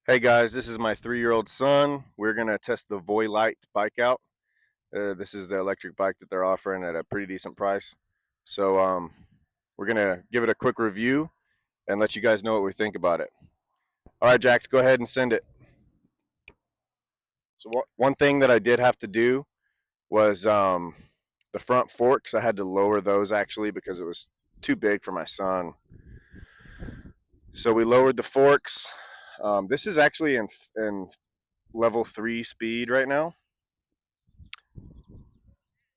Hey guys, this is my 3-year-old son. We're gonna test the Voylite bike out. This is the electric bike that they're offering at a pretty decent price. So we're gonna give it a quick review and let you guys know what we think about it. All right, Jax, go ahead and send it. So one thing that I did have to do was the front forks. I had to lower those actually because it was too big for my son. So we lowered the forks. This is actually in level 3 speed right now.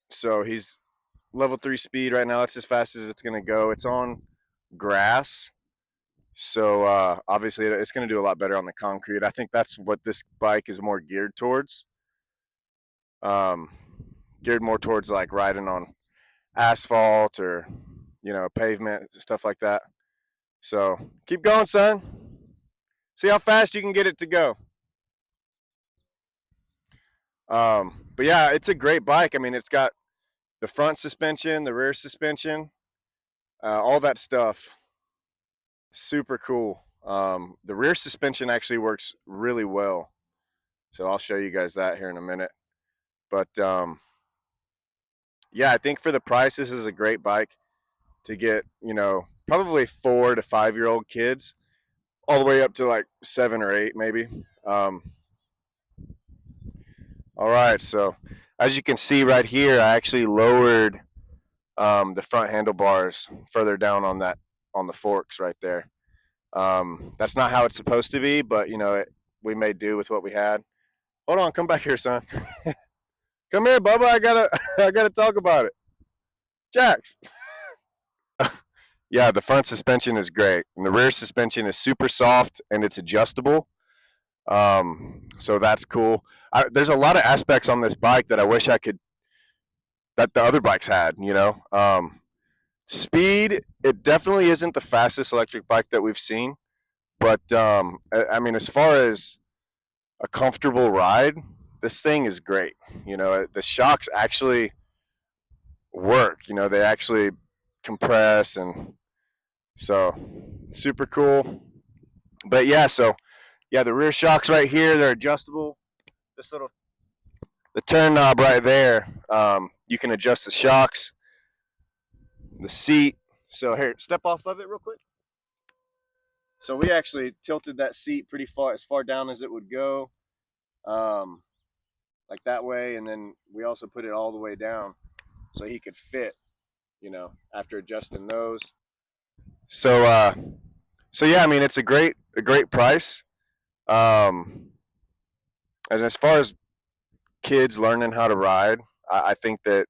So he's level 3 speed right now. That's as fast as it's going to go. It's on grass. So obviously it's going to do a lot better on the concrete. I think that's what this bike is more geared towards. Um, Geared more towards like riding on asphalt or, pavement, stuff like that. So keep going, son. See how fast you can get it to go. But yeah, it's a great bike. I mean, it's got the front suspension, the rear suspension, all that stuff. Super cool. The rear suspension actually works really well. So I'll show you guys that here in a minute. But yeah, I think for the price, this is a great bike to get, probably 4 to 5 year old kids, all the way up to like 7 or 8, maybe. All right. So as you can see right here, I actually lowered the front handlebars further down on the forks right there. That's not how it's supposed to be, but we made do with what we had. Hold on, come back here, son. Come here, Bubba. I gotta talk about it. Jax. Yeah, the front suspension is great, and the rear suspension is super soft and it's adjustable. So that's cool. There's a lot of aspects on this bike that I wish that the other bikes had. Speed. It definitely isn't the fastest electric bike that we've seen, but I mean, as far as a comfortable ride, this thing is great. The shocks actually work. They actually compress, and so super cool. But yeah, so yeah, the rear shocks right here, they're adjustable. This little the turn knob right there, you can adjust the shocks, the seat. So here, step off of it real quick. So we actually tilted that seat pretty far, as far down as it would go, um, like that way, and then we also put it all the way down so he could fit. After adjusting those. So so yeah, I mean it's a great price. Um, and as far as kids learning how to ride, I think that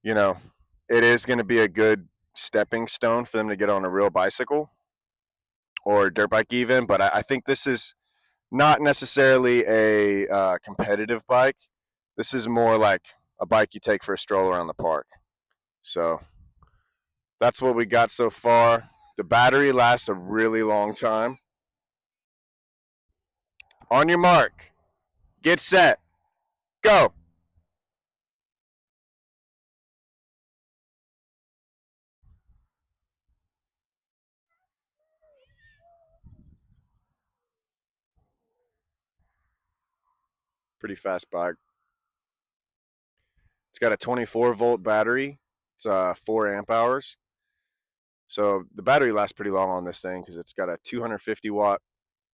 you know it is going to be a good stepping stone for them to get on a real bicycle or dirt bike even. But I think this is not necessarily a competitive bike. This is more like a bike you take for a stroll around the park. So that's what we got so far. The battery lasts a really long time. On your mark, get set, go. Pretty fast bike. It's got a 24-volt battery. It's 4 amp hours. So the battery lasts pretty long on this thing because it's got a 250-watt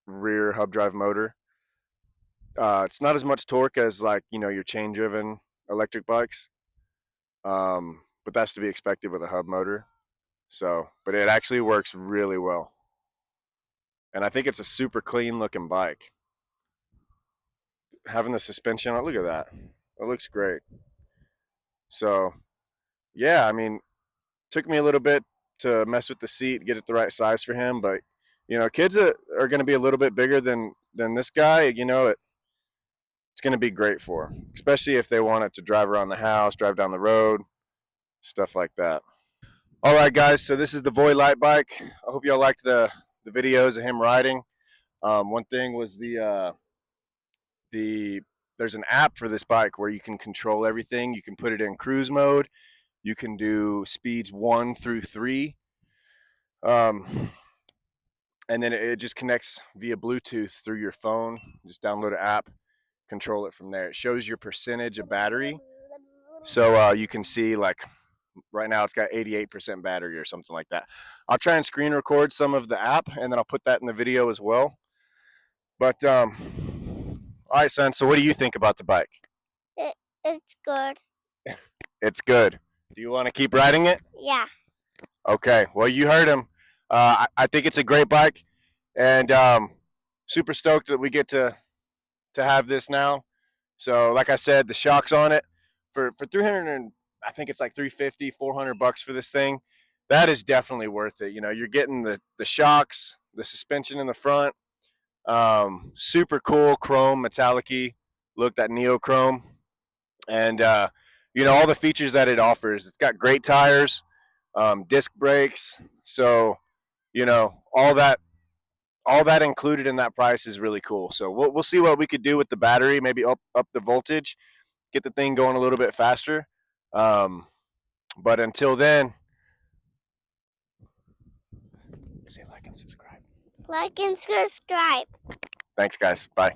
rear hub drive motor. It's not as much torque as like your chain driven electric bikes, but that's to be expected with a hub motor. So, but it actually works really well, and I think it's a super clean looking bike. Having the suspension on, look at that, it looks great. So, yeah, I mean, took me a little bit to mess with the seat, get it the right size for him, but kids are going to be a little bit bigger than this guy. It's going to be great for, especially if they want it to drive around the house, drive down the road, stuff like that. All right, guys. So this is the Voylite bike. I hope y'all liked the videos of him riding. One thing was the there's an app for this bike where you can control everything. You can put it in cruise mode. You can do speeds 1 through 3. Um, and then it just connects via Bluetooth through your phone. Just download an app, control it from there. It shows your percentage of battery, so you can see like right now it's got 88% battery or something like that. I'll try and screen record some of the app, and then I'll put that in the video as well. But all right, son. So what do you think about the bike? It's good. It's good. Do you want to keep riding it? Yeah. Okay. Well, you heard him. I think it's a great bike, and super stoked that we get to have this now. So, like I said, the shocks on it for 300 and I think it's like 350, $400 for this thing. That is definitely worth it. You know, you're getting the shocks, the suspension in the front, super cool chrome metallic-y look, that neochrome, and you know all the features that it offers. It's got great tires, disc brakes, so you know all that included in that price is really cool. So we'll see what we could do with the battery, maybe up the voltage, get the thing going a little bit faster. But until then, say like and subscribe. Like and subscribe. Thanks, guys. Bye.